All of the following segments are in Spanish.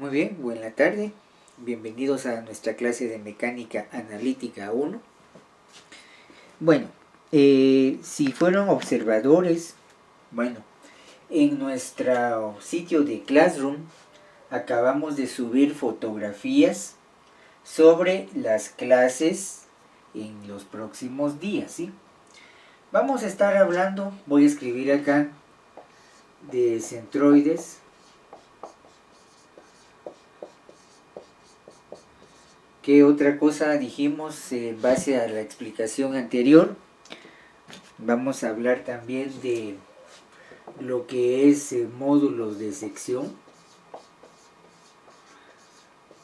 Muy bien, buena tarde. Bienvenidos a nuestra clase de mecánica analítica 1. Bueno, si fueron observadores, en nuestro sitio de Classroom acabamos de subir fotografías sobre las clases en los próximos días, ¿sí? Vamos a estar hablando, voy a escribir acá, de centroides. ¿Qué otra cosa dijimos en base a la explicación anterior? Vamos a hablar también de lo que es módulos de sección.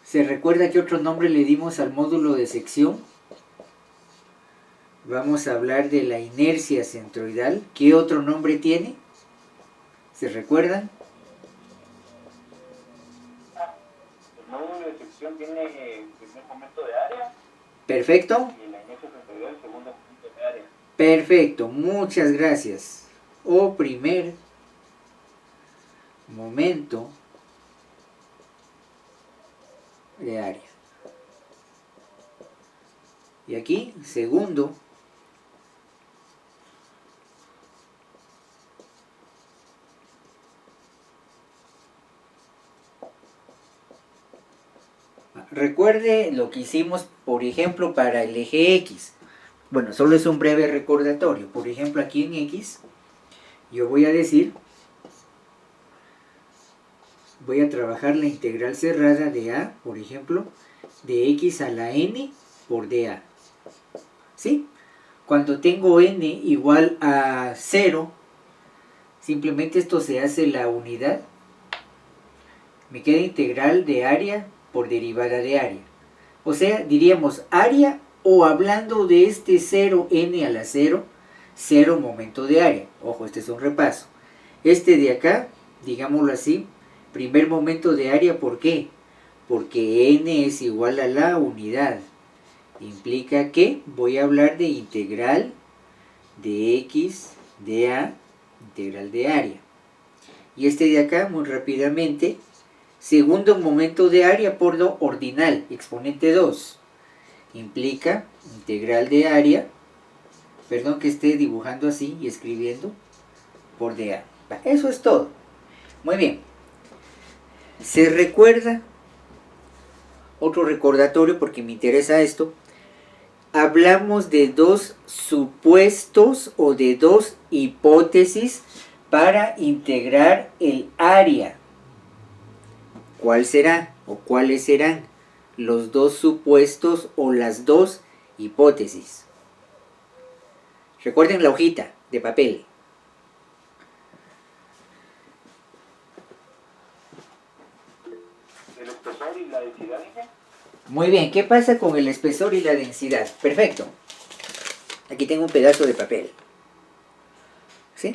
¿Se recuerda qué otro nombre le dimos al módulo de sección? Vamos a hablar de la inercia centroidal. ¿Qué otro nombre tiene? ¿Se recuerdan? El módulo de sección tiene el primer momento de área. Perfecto. Y la inercia centroidal el segundo momento de área. Perfecto, muchas gracias. O primer momento de área. Y aquí, segundo recuerde lo que hicimos, por ejemplo, para el eje X. Bueno, solo es un breve recordatorio. Por ejemplo, aquí en X, yo voy a decir, voy a trabajar la integral cerrada de A, por ejemplo, de X a la N por dA. ¿Sí? Cuando tengo N igual a 0, simplemente esto se hace la unidad. Me queda integral de área por derivada de área. O sea, diríamos área, o hablando de este 0, n a la 0, 0 momento de área. Ojo, este es un repaso. Este de acá, digámoslo así, primer momento de área, ¿por qué? Porque n es igual a la unidad. Implica que voy a hablar de integral de x de a, integral de área. Y este de acá, muy rápidamente, segundo momento de área por lo ordinal, exponente 2. Implica integral de área, perdón que esté dibujando así y escribiendo, por dA. Eso es todo. Muy bien. ¿Se recuerda? Otro recordatorio porque me interesa esto. Hablamos de dos supuestos o de dos hipótesis para integrar el área. ¿Cuál será o cuáles serán los dos supuestos o las dos hipótesis? Recuerden la hojita de papel. El espesor y la densidad, dije. Muy bien, ¿qué pasa con el espesor y la densidad? Perfecto. Aquí tengo un pedazo de papel. ¿Sí?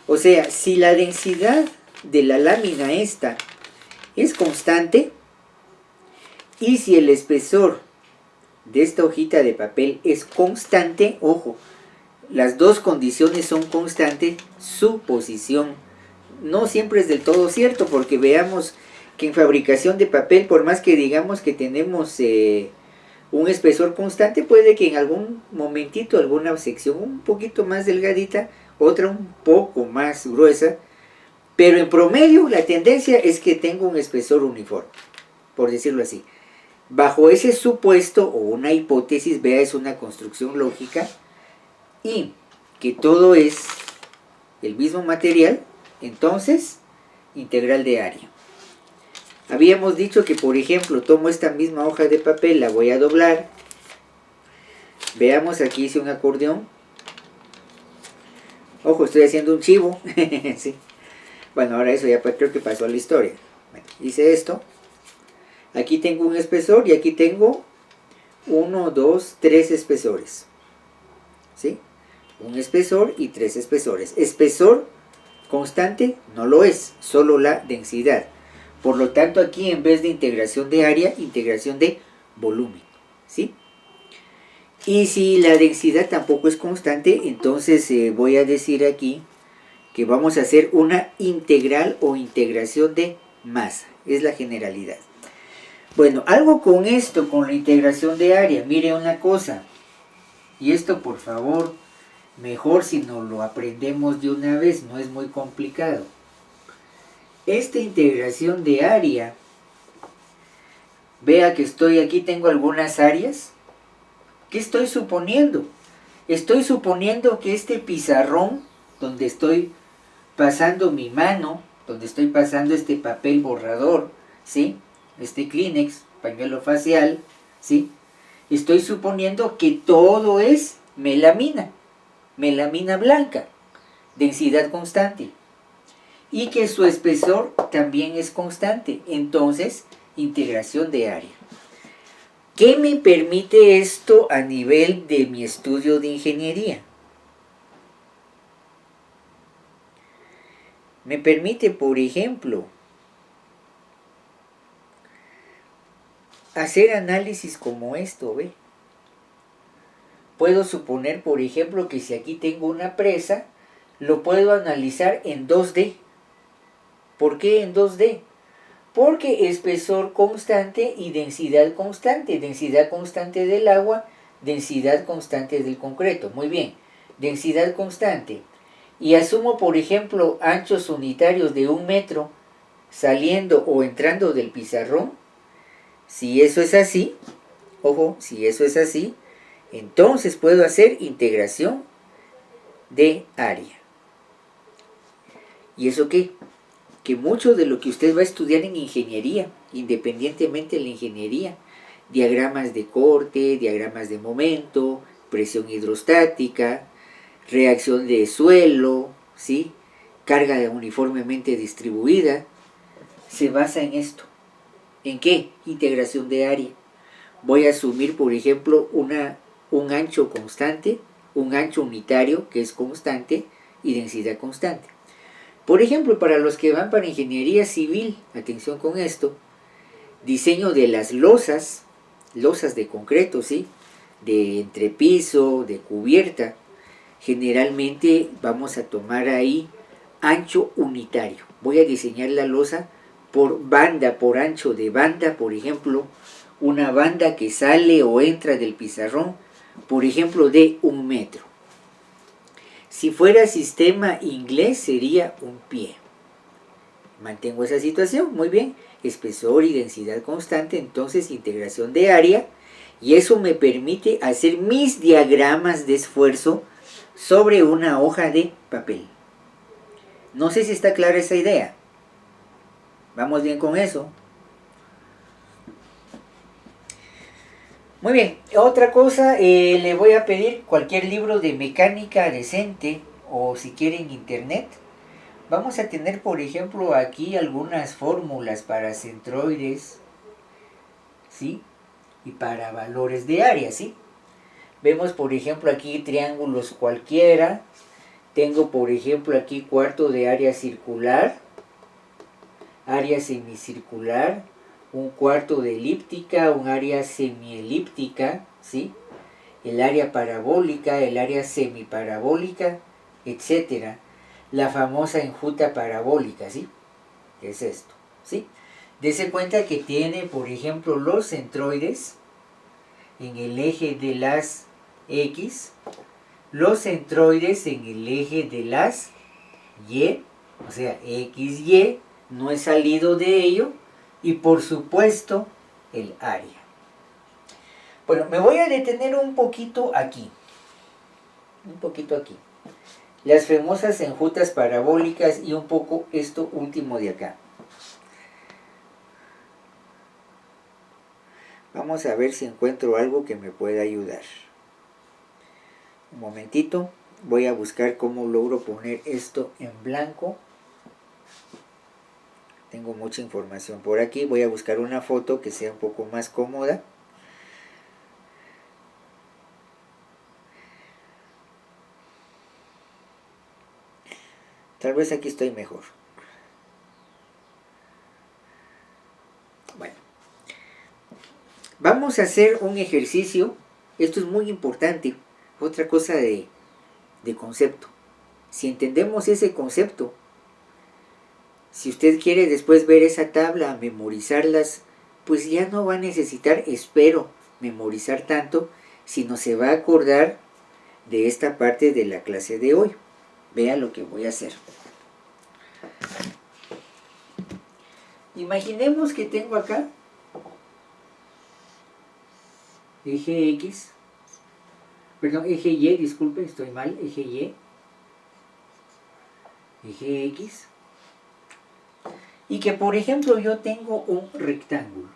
O sea, si la densidad de la lámina esta es constante, y si el espesor de esta hojita de papel es constante, ojo, las dos condiciones son constantes, su posición no siempre es del todo cierto, porque veamos que en fabricación de papel, por más que digamos que tenemos un espesor constante, puede que en algún momentito, alguna sección un poquito más delgadita, otra un poco más gruesa, pero en promedio la tendencia es que tengo un espesor uniforme, por decirlo así. Bajo ese supuesto o una hipótesis, vea, es una construcción lógica, y que todo es el mismo material, entonces, integral de área. Habíamos dicho que, por ejemplo, tomo esta misma hoja de papel, la voy a doblar. Veamos, aquí hice un acordeón. Ojo, estoy haciendo un chivo. Sí. Bueno, ahora eso ya creo que pasó a la historia. Bueno, hice esto. Aquí tengo un espesor y aquí tengo 1, 2, 3 espesores. ¿Sí? Un espesor y 3 espesores. Espesor constante no lo es, solo la densidad. Por lo tanto, aquí en vez de integración de área, integración de volumen. ¿Sí? Y si la densidad tampoco es constante, entonces voy a decir aquí que vamos a hacer una integral o integración de masa. Es la generalidad. Bueno, algo con esto, con la integración de área. Mire una cosa. Y esto, por favor, mejor si nos lo aprendemos de una vez. No es muy complicado. Esta integración de área. Vea que estoy aquí, tengo algunas áreas. ¿Qué estoy suponiendo? Estoy suponiendo que este pizarrón, donde estoy pasando mi mano, donde estoy pasando este papel borrador, ¿sí? Este Kleenex, pañuelo facial, ¿sí? Estoy suponiendo que todo es melamina blanca, densidad constante, y que su espesor también es constante. Entonces, integración de área. ¿Qué me permite esto a nivel de mi estudio de ingeniería? Me permite, por ejemplo, hacer análisis como esto, ¿ve? Puedo suponer, por ejemplo, que si aquí tengo una presa, lo puedo analizar en 2D. ¿Por qué en 2D? Porque espesor constante y densidad constante. Densidad constante del agua, densidad constante del concreto. Muy bien, densidad constante. Y asumo, por ejemplo, anchos unitarios de 1 metro saliendo o entrando del pizarrón. Si eso es así, ojo, si eso es así, entonces puedo hacer integración de área. ¿Y eso qué? Que mucho de lo que usted va a estudiar en ingeniería, independientemente de la ingeniería, diagramas de corte, diagramas de momento, presión hidrostática, reacción de suelo, ¿sí? Carga uniformemente distribuida, se basa en esto. ¿En qué? Integración de área. Voy a asumir, por ejemplo, un ancho constante, un ancho unitario que es constante y densidad constante. Por ejemplo, para los que van para ingeniería civil, atención con esto, diseño de las losas de concreto, ¿sí? De entrepiso, de cubierta, generalmente vamos a tomar ahí ancho unitario. Voy a diseñar la losa por banda, por ancho de banda, por ejemplo, una banda que sale o entra del pizarrón, por ejemplo, de 1 metro. Si fuera sistema inglés sería un pie. Mantengo esa situación, muy bien. Espesor y densidad constante, entonces integración de área. Y eso me permite hacer mis diagramas de esfuerzo sobre una hoja de papel. No sé si está clara esa idea. ¿Vamos bien con eso? Muy bien, otra cosa, le voy a pedir cualquier libro de mecánica decente o si quieren internet. Vamos a tener, por ejemplo, aquí algunas fórmulas para centroides, ¿sí? Y para valores de área, ¿sí? Vemos, por ejemplo, aquí triángulos cualquiera. Tengo, por ejemplo, aquí cuarto de área circular, área semicircular, un cuarto de elíptica, un área semielíptica, ¿sí? El área parabólica, el área semiparabólica, etcétera. La famosa enjuta parabólica, ¿sí? ¿Qué es esto? ¿Sí? Dese cuenta que tiene, por ejemplo, los centroides en el eje de las X, los centroides en el eje de las Y, o sea, X, Y, no he salido de ello, y por supuesto, el área. Bueno, me voy a detener un poquito aquí. Las famosas enjutas parabólicas y un poco esto último de acá. Vamos a ver si encuentro algo que me pueda ayudar. Un momentito, voy a buscar cómo logro poner esto en blanco. Tengo mucha información por aquí, voy a buscar una foto que sea un poco más cómoda. Tal vez aquí estoy mejor. Bueno, vamos a hacer un ejercicio. Esto es muy importante. Otra cosa de concepto. Si entendemos ese concepto, Si usted quiere después ver esa tabla, memorizarlas, pues ya no va a necesitar, espero, memorizar tanto, sino se va a acordar de esta parte de la clase de hoy. Vea lo que voy a hacer. Imaginemos que tengo acá eje X, perdón, eje Y, disculpe, estoy mal, eje Y, eje X, y que por ejemplo yo tengo un rectángulo.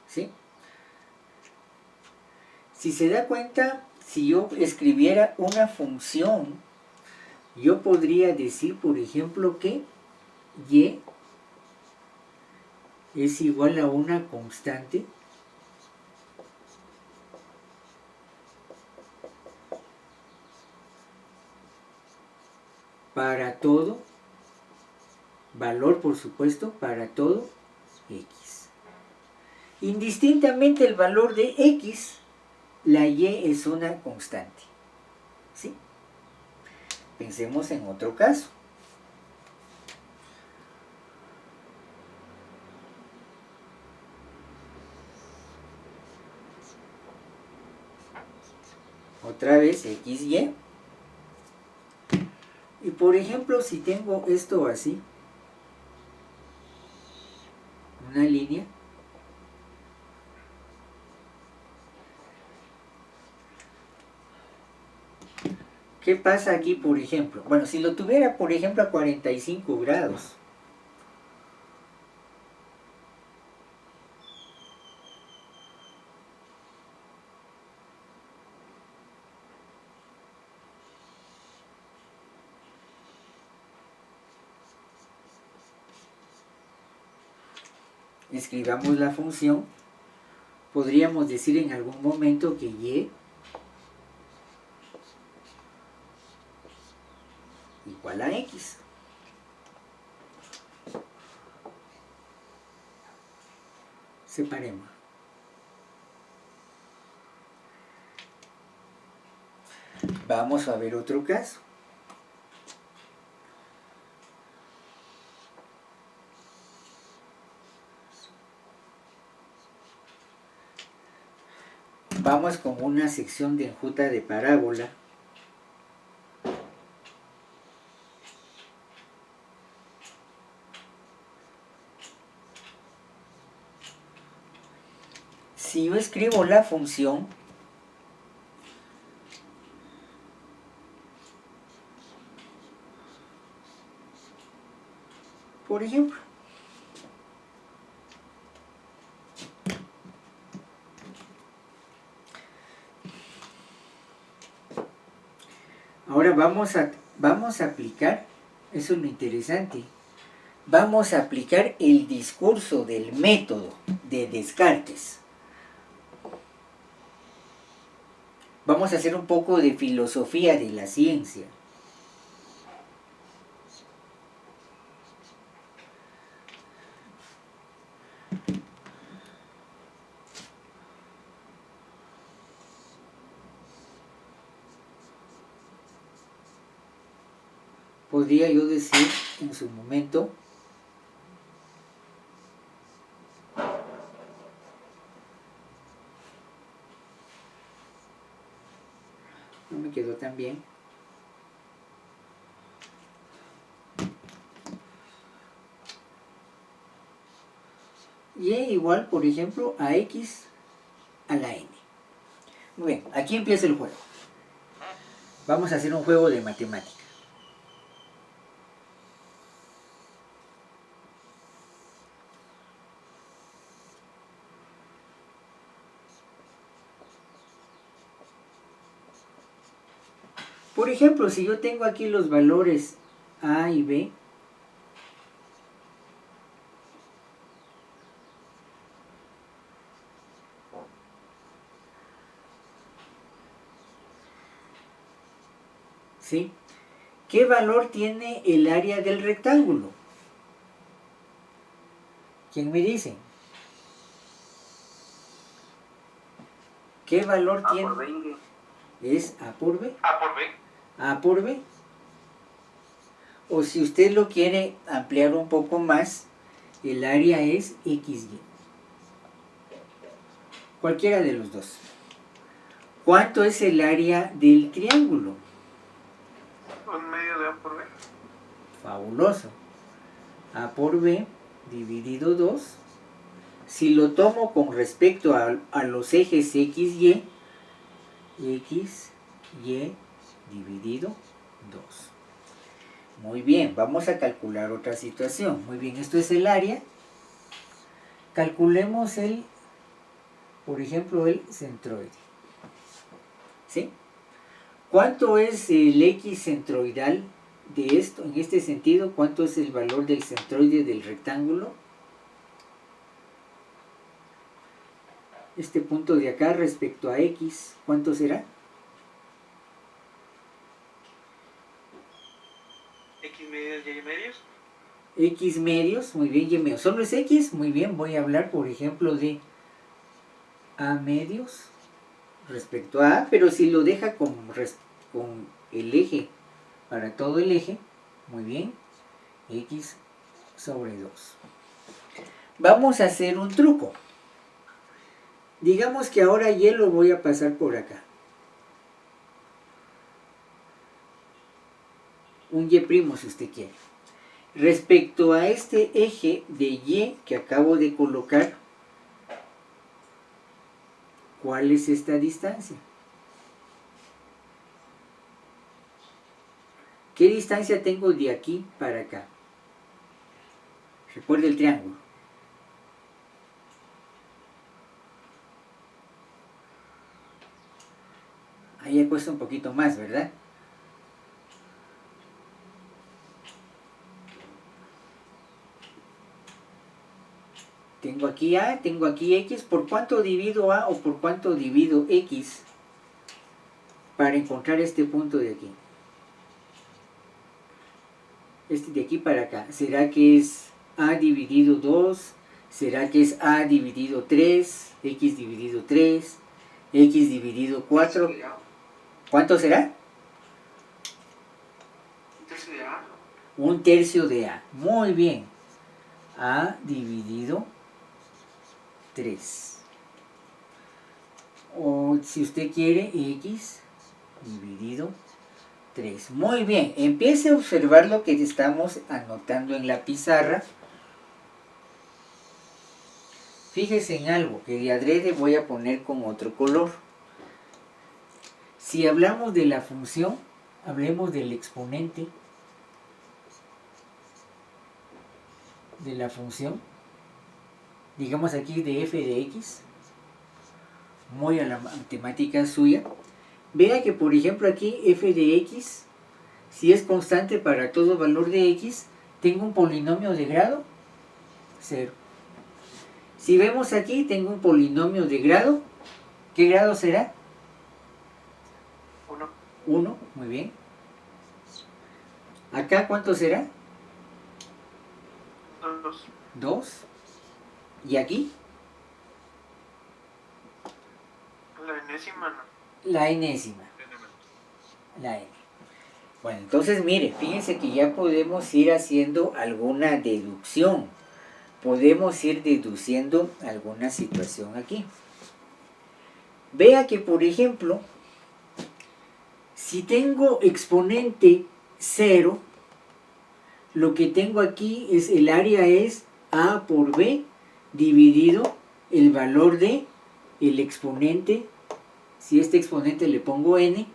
¿Sí? Si se da cuenta, si yo escribiera una función, yo podría decir, por ejemplo, que Y es igual a una constante para todo, valor por supuesto, para todo X. Indistintamente el valor de X, la Y es una constante. ¿Sí? Pensemos en otro caso. Otra vez X, Y. Y por ejemplo, si tengo esto así, una línea, ¿qué pasa aquí, por ejemplo? Bueno, si lo tuviera, por ejemplo, a 45 grados, escribamos la función, podríamos decir en algún momento que Y igual a X. Separemos. Vamos a ver otro caso. Vamos con una sección de enjuta de parábola. Si yo escribo la función, por ejemplo, ahora vamos a aplicar, eso es lo interesante, vamos a aplicar el discurso del método de Descartes. Vamos a hacer un poco de filosofía de la ciencia. Podría yo decir en su momento, no me quedó tan bien, Y igual, por ejemplo, a X a la N. Muy bien, aquí empieza el juego. Vamos a hacer un juego de matemática. Por ejemplo, si yo tengo aquí los valores A y B, ¿sí? ¿Qué valor tiene el área del rectángulo? ¿Quién me dice? ¿Qué valor A tiene? por B, Inge. ¿Es A por B? A por B. A por B. O si usted lo quiere ampliar un poco más, el área es XY. Cualquiera de los dos. ¿Cuánto es el área del triángulo? Un medio de A por B. Fabuloso. A por B dividido 2. Si lo tomo con respecto a los ejes X, Y dividido 2. Muy bien, vamos a calcular otra situación. Muy bien, esto es el área. Calculemos por ejemplo, el centroide. ¿Sí? ¿Cuánto es el X centroidal de esto? En este sentido, ¿cuánto es el valor del centroide del rectángulo? Este punto de acá respecto a X, ¿cuánto será? X medios y Y medios. X medios, muy bien, Y medios. ¿Solo es X? Muy bien, voy a hablar, por ejemplo, de A medios respecto a A, pero si lo deja con el eje, para todo el eje, muy bien, X sobre 2. Vamos a hacer un truco. Digamos que ahora Y lo voy a pasar por acá. Un Y' si usted quiere. Respecto a este eje de Y que acabo de colocar, ¿cuál es esta distancia? ¿Qué distancia tengo de aquí para acá? Recuerde el triángulo. Ahí he puesto un poquito más, ¿verdad? Tengo aquí A, tengo aquí X. ¿Por cuánto divido A o por cuánto divido X para encontrar este punto de aquí? Este de aquí para acá. ¿Será que es A dividido 2? ¿Será que es A dividido 3? X dividido 3. X dividido 4. ¿Cuánto será? Un tercio de A. Un tercio de A. Muy bien. A dividido 3. O si usted quiere, X dividido 3. Muy bien. Empiece a observar lo que estamos anotando en la pizarra. Fíjese en algo que de adrede voy a poner con otro color. Si hablamos de la función, hablemos del exponente de la función, digamos aquí de f de x, muy a la matemática suya. Vea que por ejemplo aquí f de x, si es constante para todo valor de x, tengo un polinomio de grado 0. Si vemos aquí, tengo un polinomio de grado, ¿qué grado será? 1. 1, muy bien. Acá, ¿cuánto será? 2. 2. ¿Y aquí? La enésima no. La enésima. La n. Bueno, entonces mire, fíjense que ya podemos ir haciendo alguna deducción. Podemos ir deduciendo alguna situación aquí. Vea que, por ejemplo, si tengo exponente 0, lo que tengo aquí es el área es A por B dividido el valor de el exponente. Si este exponente le pongo n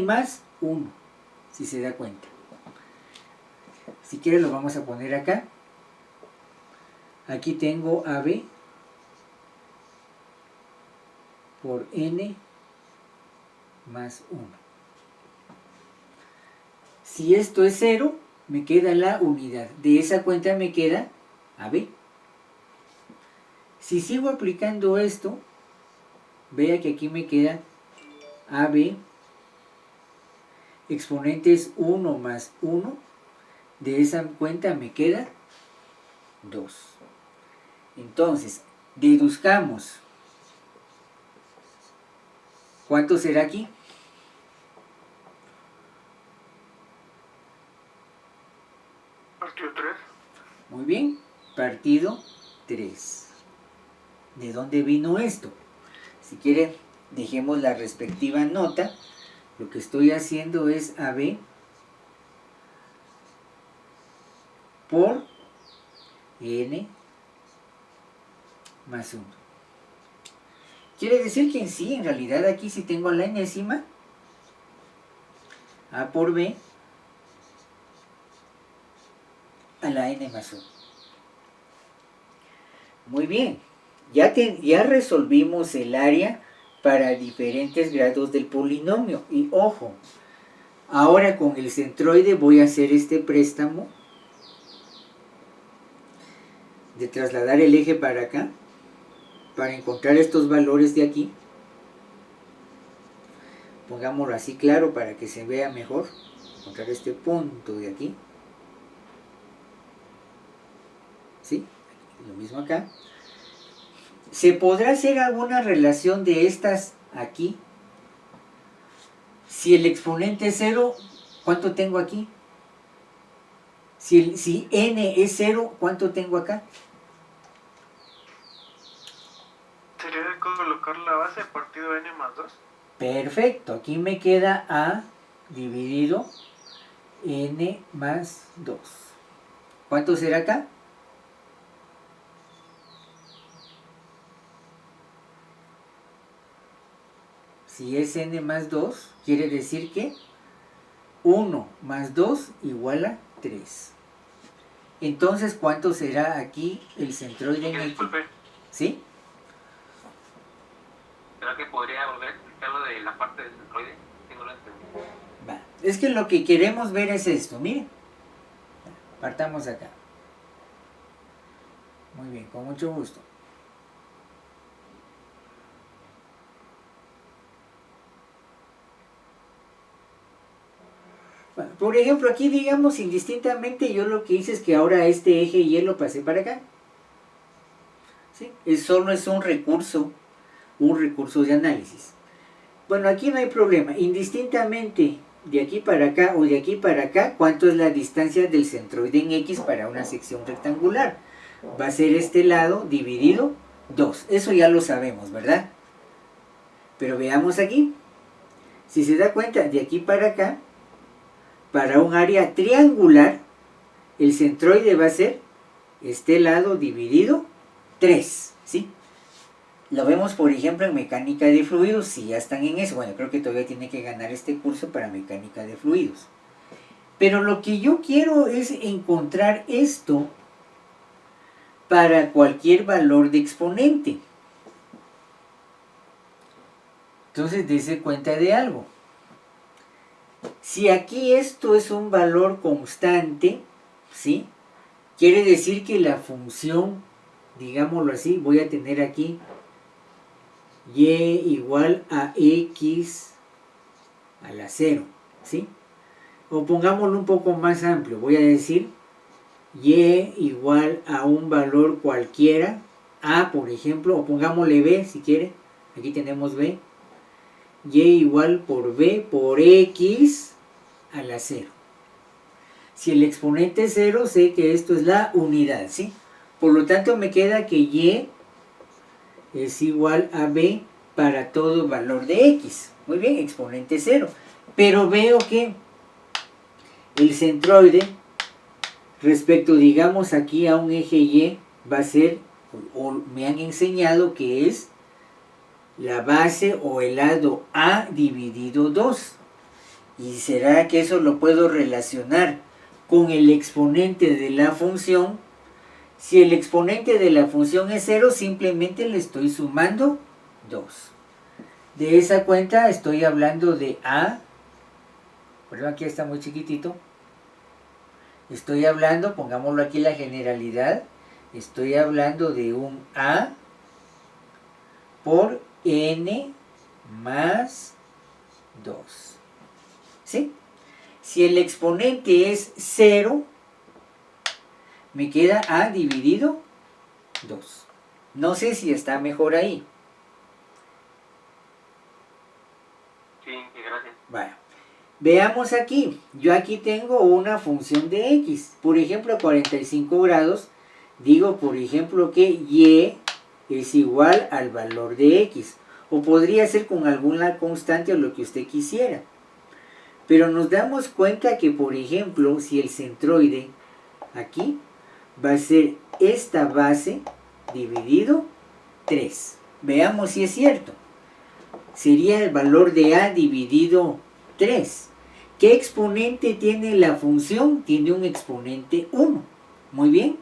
más 1, si se da cuenta. Si quiere lo vamos a poner acá. Aquí tengo AB por n más 1. Si esto es 0, me queda la unidad. De esa cuenta me queda AB. Si sigo aplicando esto, vea que aquí me queda AB, exponente es 1 más 1. De esa cuenta me queda 2. Entonces, deduzcamos ¿Cuánto será aquí? Partido 3. Muy bien, partido 3. ¿De dónde vino esto? Si quiere, dejemos la respectiva nota. Lo que estoy haciendo es AB por N más 1. Quiere decir que en sí, en realidad aquí si tengo la enésima, A por B a la N más 1. Muy bien, ya resolvimos el área para diferentes grados del polinomio. Y ojo, ahora con el centroide voy a hacer este préstamo de trasladar el eje para acá, para encontrar estos valores de aquí. Pongámoslo así claro para que se vea mejor. Encontrar este punto de aquí. ¿Sí? Lo mismo acá. ¿Se podrá hacer alguna relación de estas aquí? Si el exponente es 0, ¿cuánto tengo aquí? Si n es 0, ¿cuánto tengo acá? Sería de colocar la base de partido n más 2. Perfecto, aquí me queda A dividido n más 2. ¿Cuánto será acá? Si es n más 2, quiere decir que 1 más 2 igual a 3. Entonces, ¿cuánto será aquí el centroide en X? Disculpe, ¿Sí? ¿Será que podría volver a explicarlo de la parte del centroide? Que no lo entendí. Va. Es que lo que queremos ver es esto, miren. Partamos acá. Muy bien, con mucho gusto. Bueno, por ejemplo, aquí digamos indistintamente yo lo que hice es que ahora este eje Y lo pasé para acá. ¿Sí? Solo es un recurso de análisis. Bueno, aquí no hay problema. Indistintamente de aquí para acá o de aquí para acá, ¿cuánto es la distancia del centroide en X para una sección rectangular? Va a ser este lado dividido 2. Eso ya lo sabemos, ¿verdad? Pero veamos aquí. Si se da cuenta, de aquí para acá, para un área triangular, el centroide va a ser este lado dividido 3, ¿sí? Lo vemos, por ejemplo, en mecánica de fluidos, si ya están en eso. Bueno, creo que todavía tiene que ganar este curso para mecánica de fluidos. Pero lo que yo quiero es encontrar esto para cualquier valor de exponente. Entonces, dése cuenta de algo. Si aquí esto es un valor constante, ¿sí? Quiere decir que la función, digámoslo así, voy a tener aquí y igual a x a la 0, ¿sí? O pongámoslo un poco más amplio, voy a decir y igual a un valor cualquiera, a por ejemplo, o pongámosle b si quiere, aquí tenemos b, y igual por b por x a la 0. Si el exponente es 0, sé que esto es la unidad, ¿sí? Por lo tanto me queda que y es igual a b para todo valor de x. Muy bien, exponente 0. Pero veo que el centroide respecto, digamos, aquí a un eje y va a ser, o me han enseñado que es la base o el lado a dividido 2. ¿Y será que eso lo puedo relacionar con el exponente de la función? Si el exponente de la función es 0, simplemente le estoy sumando 2. De esa cuenta estoy hablando de a, perdón, aquí está muy chiquitito. Estoy hablando, pongámoslo aquí la generalidad, estoy hablando de un a por n más 2. ¿Sí? Si el exponente es 0, me queda a dividido 2. No sé si está mejor ahí. Veamos aquí, yo aquí tengo una función de x, por ejemplo a 45 grados, digo por ejemplo que y es igual al valor de x, o podría ser con alguna constante o lo que usted quisiera. Pero nos damos cuenta que por ejemplo si el centroide aquí va a ser esta base dividido 3. Veamos si es cierto. Sería el valor de a dividido 3. ¿Qué exponente tiene la función? Tiene un exponente 1. Muy bien.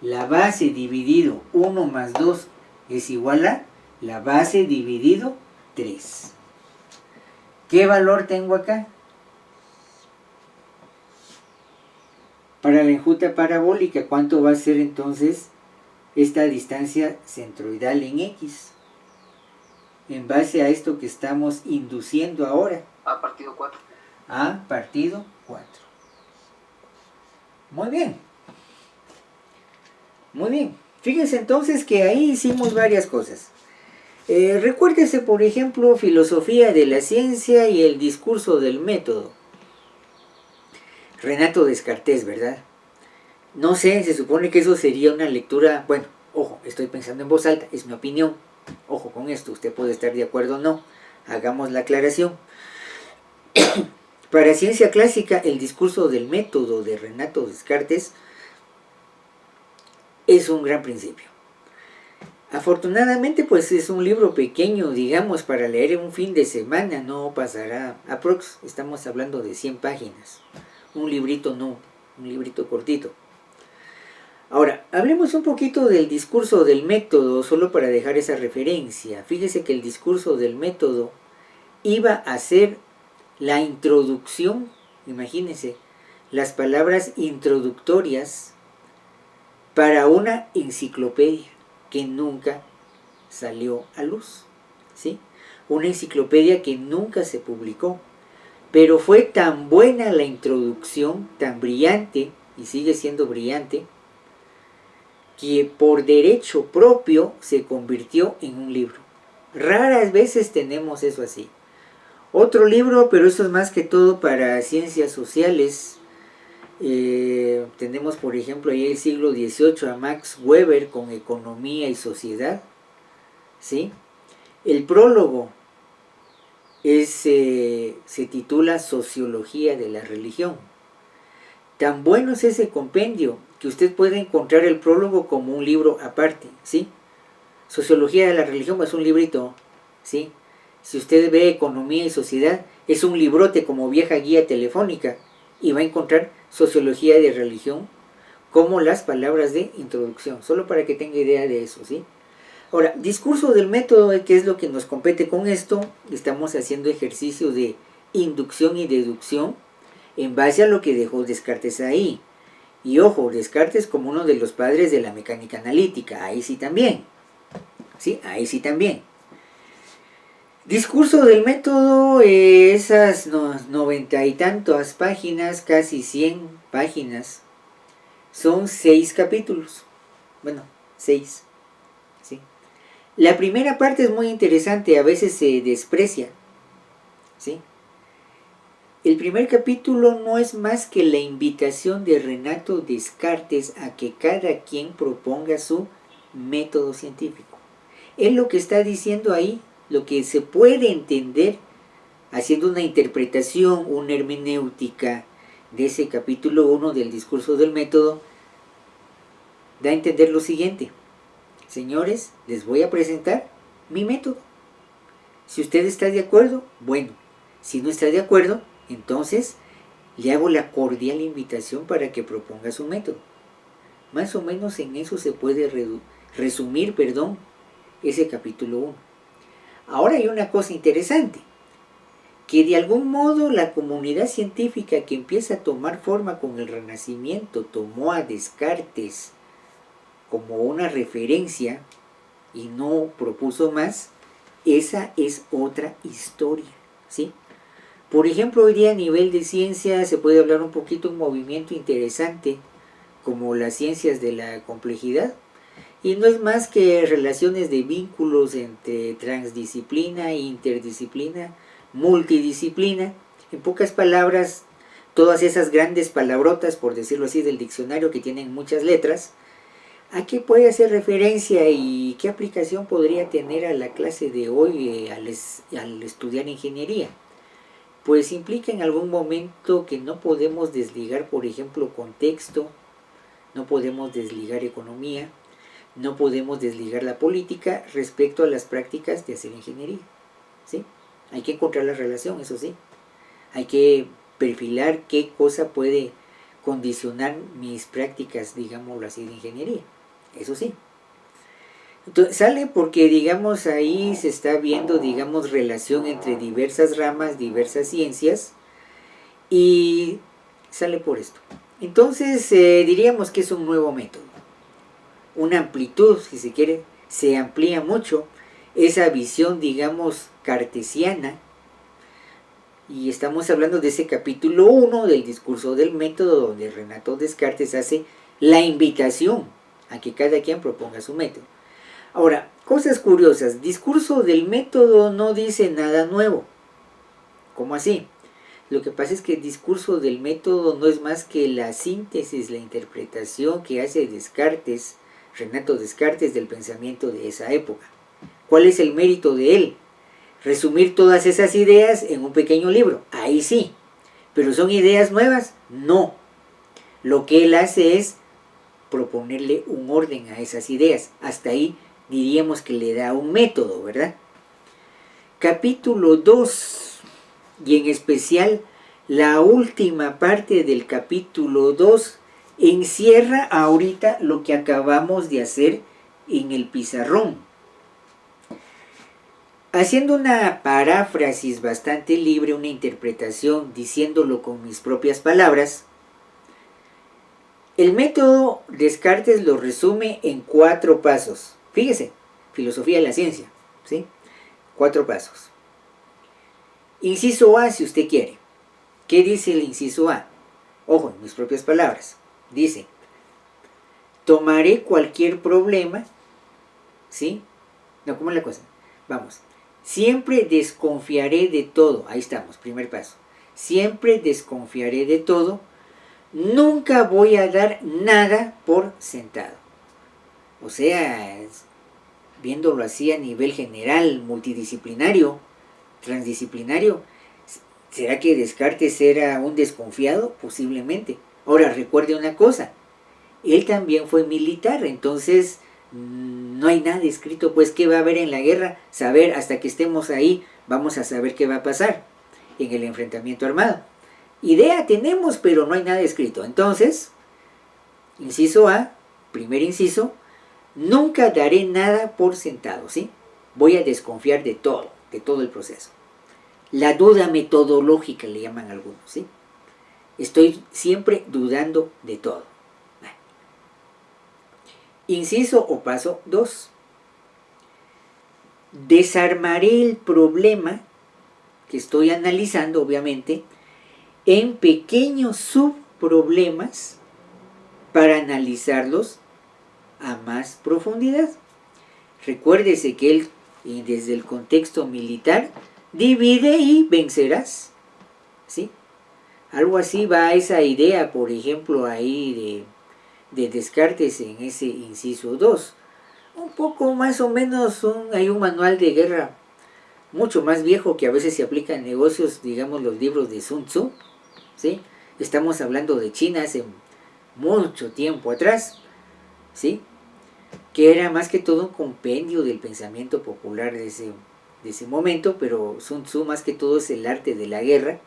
La base dividido 1 más 2 es igual a la base dividido 3. ¿Qué valor tengo acá? Para la enjuta parabólica, ¿cuánto va a ser entonces esta distancia centroidal en x? En base a esto que estamos induciendo ahora. A partido 4. A partido 4. Muy bien. Muy bien. Fíjense entonces que ahí hicimos varias cosas. Recuérdese, por ejemplo, filosofía de la ciencia y el discurso del método. Renato Descartes, ¿verdad? No sé, se supone que eso sería una lectura, bueno, ojo, estoy pensando en voz alta, es mi opinión. Ojo con esto, usted puede estar de acuerdo o no. Hagamos la aclaración. Para ciencia clásica, el discurso del método de Renato Descartes es un gran principio. Afortunadamente, pues es un libro pequeño, digamos, para leer en un fin de semana, no pasará aprox, estamos hablando de 100 páginas. Un librito no, un librito cortito. Ahora, hablemos un poquito del discurso del método, solo para dejar esa referencia. Fíjese que el discurso del método iba a ser la introducción, imagínense, las palabras introductorias para una enciclopedia que nunca salió a luz, ¿sí? Una enciclopedia que nunca se publicó, pero fue tan buena la introducción, tan brillante, y sigue siendo brillante, que por derecho propio se convirtió en un libro. Raras veces tenemos eso así. Otro libro, pero eso es más que todo para ciencias sociales. Tenemos por ejemplo ahí el siglo XVIII a Max Weber con Economía y Sociedad, ¿sí? El prólogo se titula Sociología de la Religión. Tan bueno es ese compendio que usted puede encontrar el prólogo como un libro aparte, ¿sí? Sociología de la Religión es un librito, ¿sí? Si usted ve Economía y Sociedad, es un librote como vieja guía telefónica y va a encontrar Sociología de Religión como las palabras de introducción, solo para que tenga idea de eso, ¿sí? Ahora, discurso del método, que es lo que nos compete con esto, estamos haciendo ejercicio de inducción y deducción en base a lo que dejó Descartes ahí. Y ojo, Descartes como uno de los padres de la mecánica analítica, ahí sí también, ¿sí? Ahí sí también. Discurso del método, esas 90 y tantas páginas, casi 100 páginas, son 6 capítulos. Bueno, 6. ¿Sí? La primera parte es muy interesante, a veces se desprecia. ¿Sí? El primer capítulo no es más que la invitación de Renato Descartes a que cada quien proponga su método científico. Él lo que está diciendo ahí, lo que se puede entender haciendo una interpretación, una hermenéutica de ese capítulo 1 del discurso del método, da a entender lo siguiente: señores, les voy a presentar mi método. Si usted está de acuerdo, bueno. Si no está de acuerdo, entonces le hago la cordial invitación para que proponga su método. Más o menos en eso se puede resumir ese capítulo 1. Ahora hay una cosa interesante, que de algún modo la comunidad científica que empieza a tomar forma con el Renacimiento tomó a Descartes como una referencia y no propuso más. Esa es otra historia, ¿sí? Por ejemplo, hoy día a nivel de ciencia se puede hablar un poquito de un movimiento interesante como las ciencias de la complejidad, y no es más que relaciones de vínculos entre transdisciplina, interdisciplina, multidisciplina, En pocas palabras, todas esas grandes palabrotas, por decirlo así, del diccionario que tienen muchas letras, ¿a qué puede hacer referencia y qué aplicación podría tener a la clase de hoy al estudiar ingeniería? Pues implica en algún momento que no podemos desligar, por ejemplo, contexto, no podemos desligar economía, no podemos desligar la política respecto a las prácticas de hacer ingeniería, ¿sí? Hay que encontrar la relación, eso sí. Hay que perfilar qué cosa puede condicionar mis prácticas, digámoslo así, de ingeniería. Eso sí. Entonces, sale porque, digamos, ahí se está viendo, digamos, relación entre diversas ramas, diversas ciencias, y sale por esto. Entonces, diríamos que es un nuevo método. Una amplitud, si se quiere, se amplía mucho esa visión, digamos, cartesiana, y estamos hablando de ese capítulo 1 del discurso del método, donde Renato Descartes hace la invitación a que cada quien proponga su método. Ahora, cosas curiosas, discurso del método no dice nada nuevo. ¿Cómo así? Lo que pasa es que el discurso del método no es más que la síntesis, la interpretación que hace Descartes, Renato Descartes, del pensamiento de esa época. ¿Cuál es el mérito de él? Resumir todas esas ideas en un pequeño libro. Ahí sí. ¿Pero son ideas nuevas? No. Lo que él hace es proponerle un orden a esas ideas. Hasta ahí diríamos que le da un método, ¿verdad? Capítulo 2, y en especial la última parte del capítulo 2, encierra ahorita lo que acabamos de hacer en el pizarrón. Haciendo una paráfrasis bastante libre, una interpretación, diciéndolo con mis propias palabras, el método Descartes lo resume en 4 pasos. Fíjese, filosofía de la ciencia, ¿sí? 4 pasos. Inciso A, si usted quiere. ¿Qué dice el inciso A? Ojo, en mis propias palabras. Dice, tomaré cualquier problema, ¿sí? No, ¿cómo es la cosa? Vamos. Siempre desconfiaré de todo. Ahí estamos, primer paso. Siempre desconfiaré de todo. Nunca voy a dar nada por sentado. O sea, viéndolo así a nivel general, multidisciplinario, transdisciplinario, ¿será que Descartes era un desconfiado? Posiblemente. Ahora, recuerde una cosa, él también fue militar, entonces no hay nada escrito, pues, ¿qué va a haber en la guerra? Saber, hasta que estemos ahí, vamos a saber qué va a pasar en el enfrentamiento armado. Idea tenemos, pero no hay nada escrito. Entonces, inciso A, primer inciso, nunca daré nada por sentado, ¿sí? Voy a desconfiar de todo el proceso. La duda metodológica le llaman algunos, ¿sí? Estoy siempre dudando de todo. Inciso o paso 2. Desarmaré el problema que estoy analizando, obviamente, en pequeños subproblemas para analizarlos a más profundidad. Recuérdese que él, desde el contexto militar, divide y vencerás, ¿sí? Algo así va esa idea, por ejemplo, ahí de Descartes en ese inciso 2. Un poco más o menos hay un manual de guerra mucho más viejo que a veces se aplica en negocios, digamos los libros de Sun Tzu, ¿sí? Estamos hablando de China hace mucho tiempo atrás, ¿sí? Que era más que todo un compendio del pensamiento popular de ese momento, pero Sun Tzu más que todo es el arte de la guerra.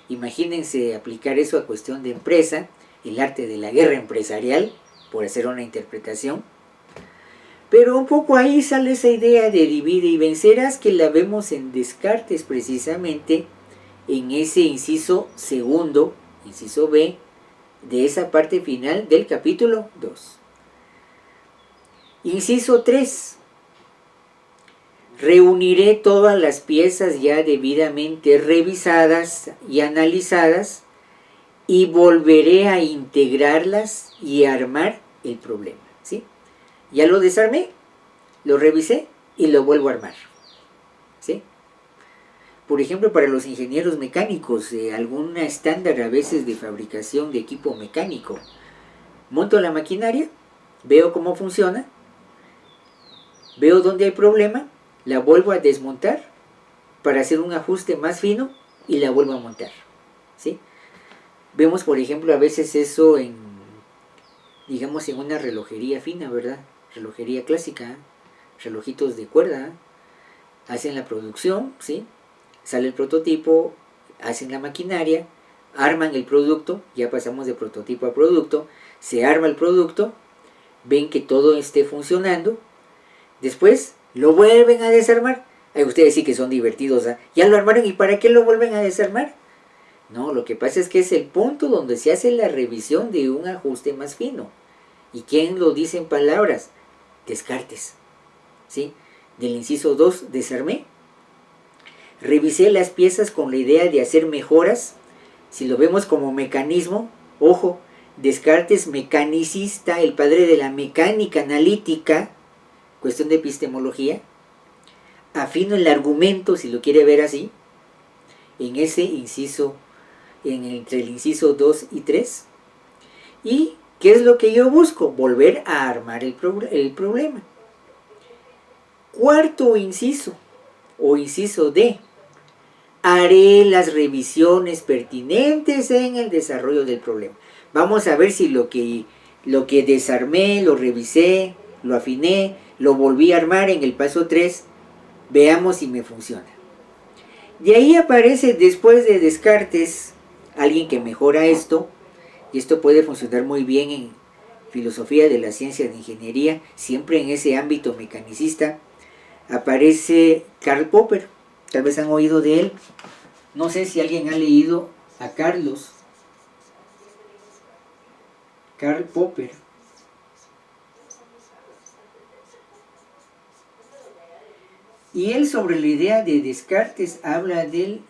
Imagínense aplicar eso a cuestión de empresa, el arte de la guerra empresarial, por hacer una interpretación. Pero un poco ahí sale esa idea de divide y vencerás, que la vemos en Descartes precisamente en ese inciso segundo, inciso B, de esa parte final del capítulo 2. Inciso 3. Reuniré todas las piezas ya debidamente revisadas y analizadas y volveré a integrarlas y armar el problema, ¿sí? Ya lo desarmé, lo revisé y lo vuelvo a armar, ¿sí? por ejemplo, para los ingenieros mecánicos, algún estándar a veces de fabricación de equipo mecánico. Monto la maquinaria, veo cómo funciona, veo dónde hay problema, la vuelvo a desmontar para hacer un ajuste más fino y la vuelvo a montar, ¿sí? Vemos, por ejemplo, a veces eso en, digamos, en una relojería fina, ¿verdad? Relojería clásica, relojitos de cuerda, hacen la producción, ¿sí? Sale el prototipo, hacen la maquinaria, arman el producto, ya pasamos de prototipo a producto, se arma el producto, ven que todo esté funcionando, después lo vuelven a desarmar. Ay, ustedes sí que son divertidos, ¿eh? Ya lo armaron y ¿para qué lo vuelven a desarmar? No, lo que pasa es que es el punto donde se hace la revisión de un ajuste más fino. ¿Y quién lo dice en palabras? Descartes, ¿sí? Del inciso 2, desarmé. Revisé las piezas con la idea de hacer mejoras. Si lo vemos como mecanismo, ojo, Descartes, mecanicista, el padre de la mecánica analítica, cuestión de epistemología. Afino el argumento, si lo quiere ver así, en ese inciso, entre el inciso 2 y 3. ¿Y qué es lo que yo busco? Volver a armar el problema. Cuarto inciso, o inciso D. Haré las revisiones pertinentes en el desarrollo del problema. Vamos a ver si lo que desarmé, lo revisé, lo afiné, lo volví a armar en el paso 3. Veamos si me funciona. De ahí aparece, después de Descartes, alguien que mejora esto, y esto puede funcionar muy bien en filosofía de la ciencia de ingeniería, siempre en ese ámbito mecanicista. Aparece Karl Popper, tal vez han oído de él. No sé si alguien ha leído a Karl Popper. Y él, sobre la idea de Descartes, habla del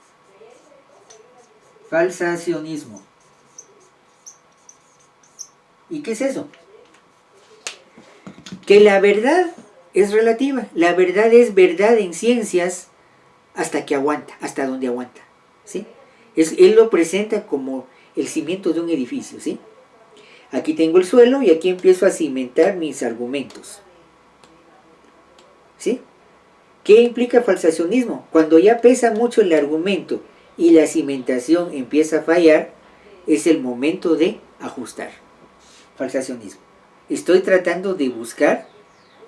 falsacionismo. ¿Y qué es eso? Que la verdad es relativa. La verdad es verdad en ciencias hasta que aguanta, hasta donde aguanta, ¿sí? Él lo presenta como el cimiento de un edificio, ¿sí? Aquí tengo el suelo y aquí empiezo a cimentar mis argumentos, ¿sí? ¿Qué implica falsacionismo? Cuando ya pesa mucho el argumento y la cimentación empieza a fallar, es el momento de ajustar. Falsacionismo. Estoy tratando de buscar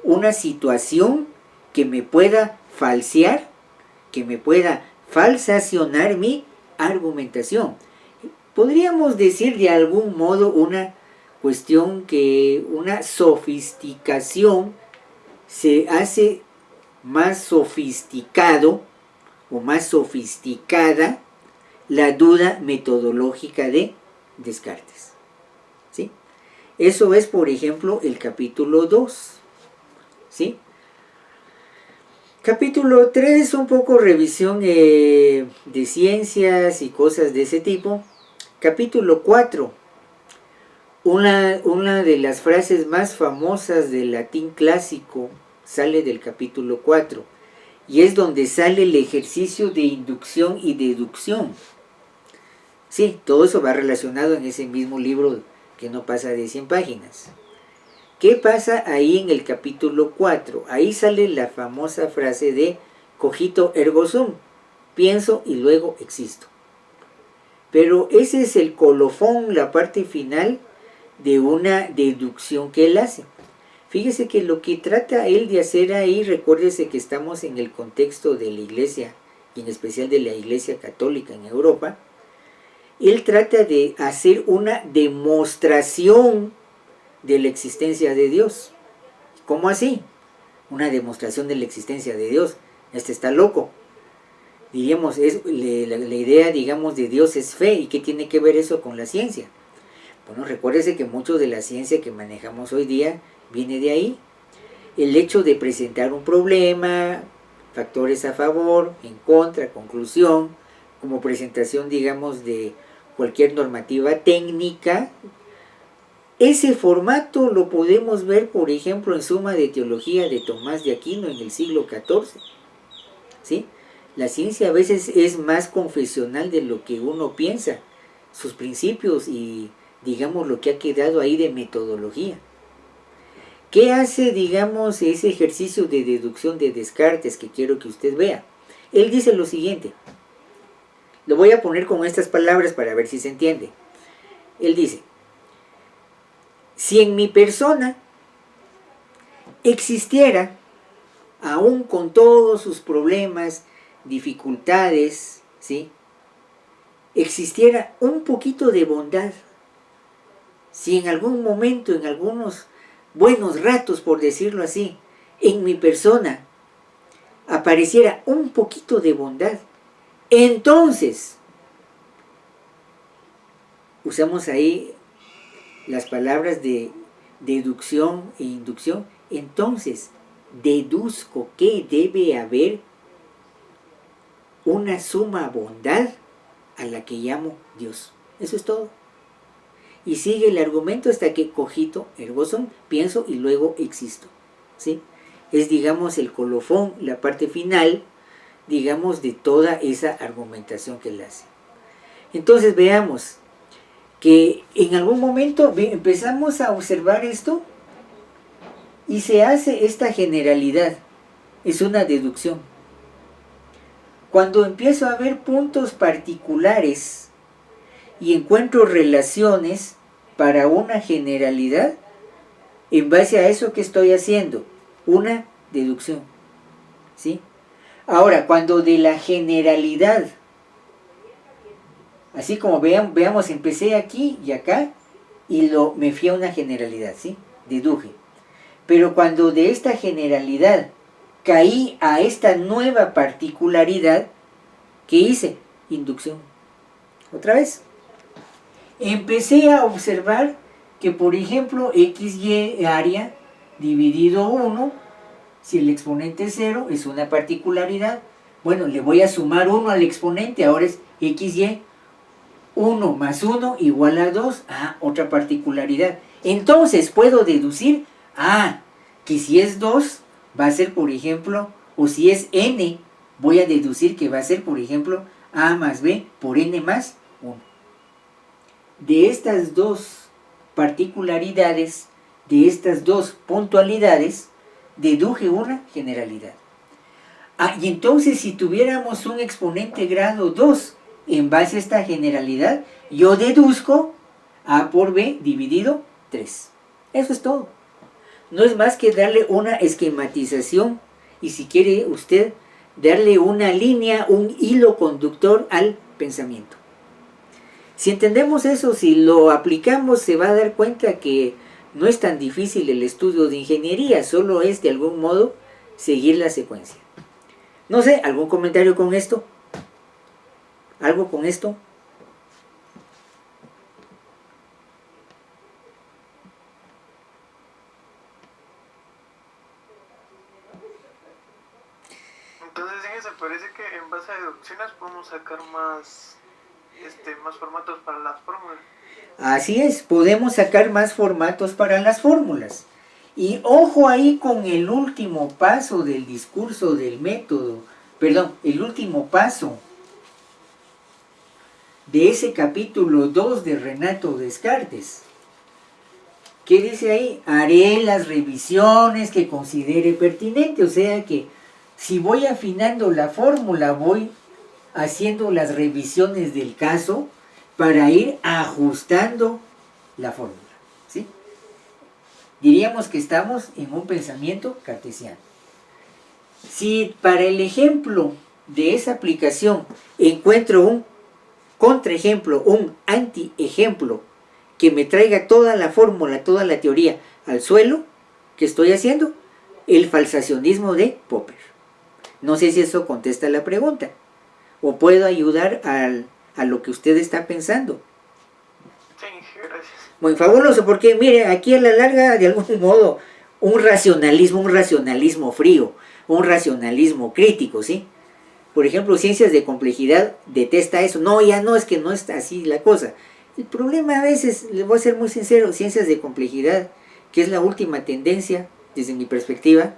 una situación que me pueda falsear, que me pueda falsacionar mi argumentación. Podríamos decir de algún modo una cuestión que una sofisticación se hace más sofisticado o más sofisticada la duda metodológica de Descartes, ¿sí? Eso es, por ejemplo, el capítulo 2, ¿sí? Capítulo 3, un poco revisión de ciencias y cosas de ese tipo. Capítulo 4, una de las frases más famosas del latín clásico sale del capítulo 4 y es donde sale el ejercicio de inducción y deducción. Sí, todo eso va relacionado en ese mismo libro que no pasa de 100 páginas. ¿Qué pasa ahí en el capítulo 4? Ahí sale la famosa frase de cogito ergo sum, pienso y luego existo. Pero ese es el colofón, la parte final de una deducción que él hace. Fíjese que lo que trata él de hacer ahí, recuérdese que estamos en el contexto de la iglesia, y en especial de la iglesia católica en Europa. Él trata de hacer una demostración de la existencia de Dios. ¿Cómo así? Una demostración de la existencia de Dios. Este está loco. Diríamos, la idea, digamos, de Dios es fe. ¿Y qué tiene que ver eso con la ciencia? Bueno, recuérdese que mucho de la ciencia que manejamos hoy día viene de ahí. El hecho de presentar un problema, factores a favor, en contra, conclusión, como presentación, digamos, de cualquier normativa técnica. Ese formato lo podemos ver, por ejemplo, en Suma de Teología de Tomás de Aquino en el siglo XIV, ¿sí? La ciencia a veces es más confesional de lo que uno piensa, sus principios y digamos lo que ha quedado ahí de metodología. ¿Qué hace, digamos, ese ejercicio de deducción de Descartes que quiero que usted vea? Él dice lo siguiente, lo voy a poner con estas palabras para ver si se entiende. Él dice, si en mi persona existiera, aún con todos sus problemas, dificultades, ¿sí?, existiera un poquito de bondad, si en algún momento, en algunos buenos ratos, por decirlo así, en mi persona apareciera un poquito de bondad, entonces, usamos ahí las palabras de deducción e inducción, entonces deduzco que debe haber una suma bondad a la que llamo Dios. Eso es todo. Y sigue el argumento hasta que cogito ergo sum, pienso y luego existo. ¿Sí? Es, digamos, el colofón, la parte final, digamos, de toda esa argumentación que él hace. Entonces veamos que en algún momento empezamos a observar esto y se hace esta generalidad. Es una deducción. Cuando empiezo a ver puntos particulares y encuentro relaciones para una generalidad, en base a eso que estoy haciendo, una deducción. ¿Sí? Ahora, cuando de la generalidad, así como veamos, empecé aquí y acá y me fui a una generalidad, ¿sí? Deduje. Pero cuando de esta generalidad caí a esta nueva particularidad, ¿qué hice? Inducción. Otra vez. Empecé a observar que, por ejemplo, XY área dividido 1, si el exponente es 0, es una particularidad. Bueno, le voy a sumar 1 al exponente, ahora es XY. 1 más 1 igual a 2. Ah, otra particularidad. Entonces puedo deducir, que si es 2, va a ser, por ejemplo, o si es n, voy a deducir que va a ser, por ejemplo, a más b por n más 1. De estas dos particularidades, de estas dos puntualidades, deduje una generalidad. Y entonces si tuviéramos un exponente grado 2, en base a esta generalidad, yo deduzco a por b dividido 3. Eso es todo. No es más que darle una esquematización y, si quiere usted, darle una línea, un hilo conductor al pensamiento. Si entendemos eso, si lo aplicamos, se va a dar cuenta que no es tan difícil el estudio de ingeniería, solo es de algún modo seguir la secuencia. No sé, ¿algún comentario con esto? ¿Algo con esto? Entonces, fíjese, parece que en base a deducciones podemos sacar más formatos para las fórmulas. Así es, podemos sacar más formatos para las fórmulas. Y ojo ahí con el último paso del discurso del método, el último paso de ese capítulo 2 de Renato Descartes. ¿Qué dice ahí? Haré las revisiones que considere pertinente. O sea que si voy afinando la fórmula, voy haciendo las revisiones del caso para ir ajustando la fórmula. ¿Sí? Diríamos que estamos en un pensamiento cartesiano. Si para el ejemplo de esa aplicación encuentro un contraejemplo, un antiejemplo que me traiga toda la fórmula, toda la teoría al suelo, ¿qué estoy haciendo? El falsacionismo de Popper. No sé si eso contesta la pregunta o puedo ayudar a lo que usted está pensando. Sí, gracias. Muy fabuloso, porque mire, aquí a la larga, de algún modo, un racionalismo frío, un racionalismo crítico, ¿sí? Por ejemplo, ciencias de complejidad detesta eso. No, ya no, es que no está así la cosa. El problema a veces, les voy a ser muy sincero, ciencias de complejidad, que es la última tendencia, desde mi perspectiva,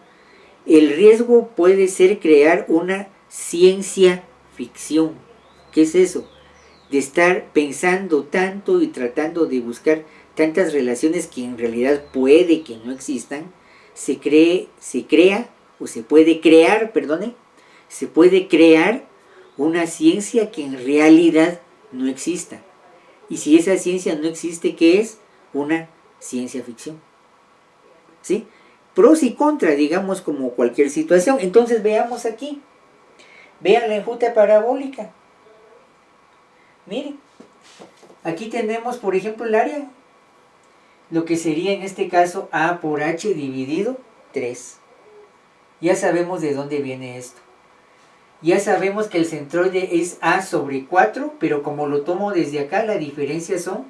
el riesgo puede ser crear una ciencia ficción. ¿Qué es eso? De estar pensando tanto y tratando de buscar tantas relaciones que en realidad puede que no existan, se crea, o se puede crear, perdone, se puede crear una ciencia que en realidad no exista. Y si esa ciencia no existe, ¿qué es? Una ciencia ficción. ¿Sí? Pros y contras, digamos, como cualquier situación. Entonces veamos aquí. Vean la enjuta parabólica. Miren, aquí tenemos, por ejemplo, el área, lo que sería en este caso A por H dividido 3. Ya sabemos de dónde viene esto. Ya sabemos que el centroide es A sobre 4, pero como lo tomo desde acá, la diferencia son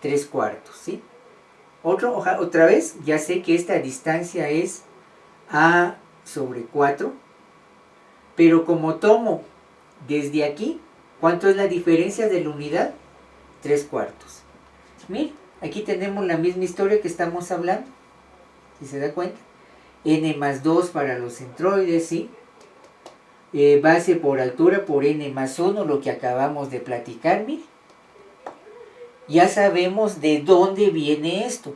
3/4, ¿sí? Otra vez, ya sé que esta distancia es A sobre 4, pero como tomo desde aquí, ¿cuánto es la diferencia de la unidad? 3/4. Miren, aquí tenemos la misma historia que estamos hablando, si se da cuenta. N más 2 para los centroides, ¿sí? Base por altura por N más 1, lo que acabamos de platicar, miren. Ya sabemos de dónde viene esto.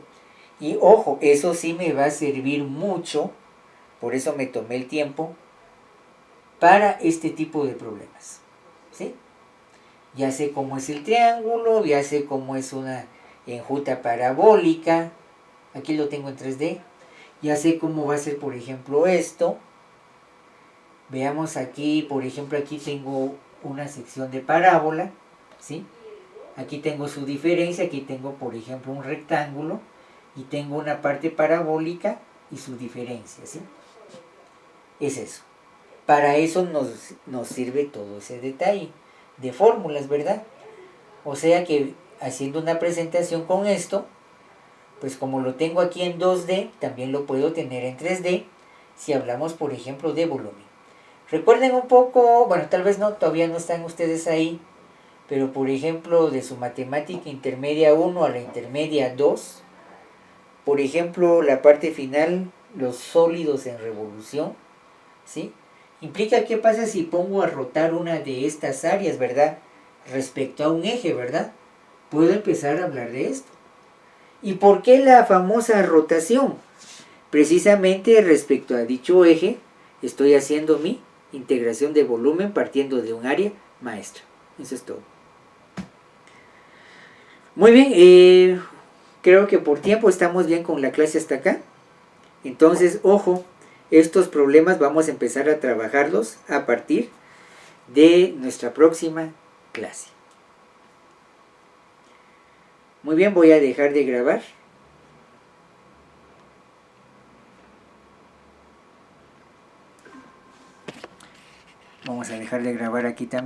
Y ojo, eso sí me va a servir mucho, por eso me tomé el tiempo, para este tipo de problemas, ¿sí? Ya sé cómo es el triángulo, ya sé cómo es una enjuta parabólica, aquí lo tengo en 3D, ya sé cómo va a ser, por ejemplo, esto. Veamos aquí, por ejemplo, aquí tengo una sección de parábola, ¿sí? Aquí tengo su diferencia, aquí tengo, por ejemplo, un rectángulo, y tengo una parte parabólica y su diferencia, ¿sí? Es eso. Para eso nos sirve todo ese detalle de fórmulas, ¿verdad? O sea que haciendo una presentación con esto, pues como lo tengo aquí en 2D, también lo puedo tener en 3D, si hablamos, por ejemplo, de volumen. Recuerden un poco, bueno, tal vez no, todavía no están ustedes ahí, pero por ejemplo, de su matemática intermedia 1 a la intermedia 2, por ejemplo, la parte final, los sólidos en revolución, ¿sí? Implica qué pasa si pongo a rotar una de estas áreas, ¿verdad? Respecto a un eje, ¿verdad? Puedo empezar a hablar de esto. ¿Y por qué la famosa rotación? Precisamente respecto a dicho eje, estoy haciendo mi integración de volumen partiendo de un área maestra. Eso es todo. Muy bien, creo que por tiempo estamos bien con la clase hasta acá. Entonces, ojo, estos problemas vamos a empezar a trabajarlos a partir de nuestra próxima clase. Muy bien, voy a dejar de grabar. Vamos a dejar de grabar aquí también.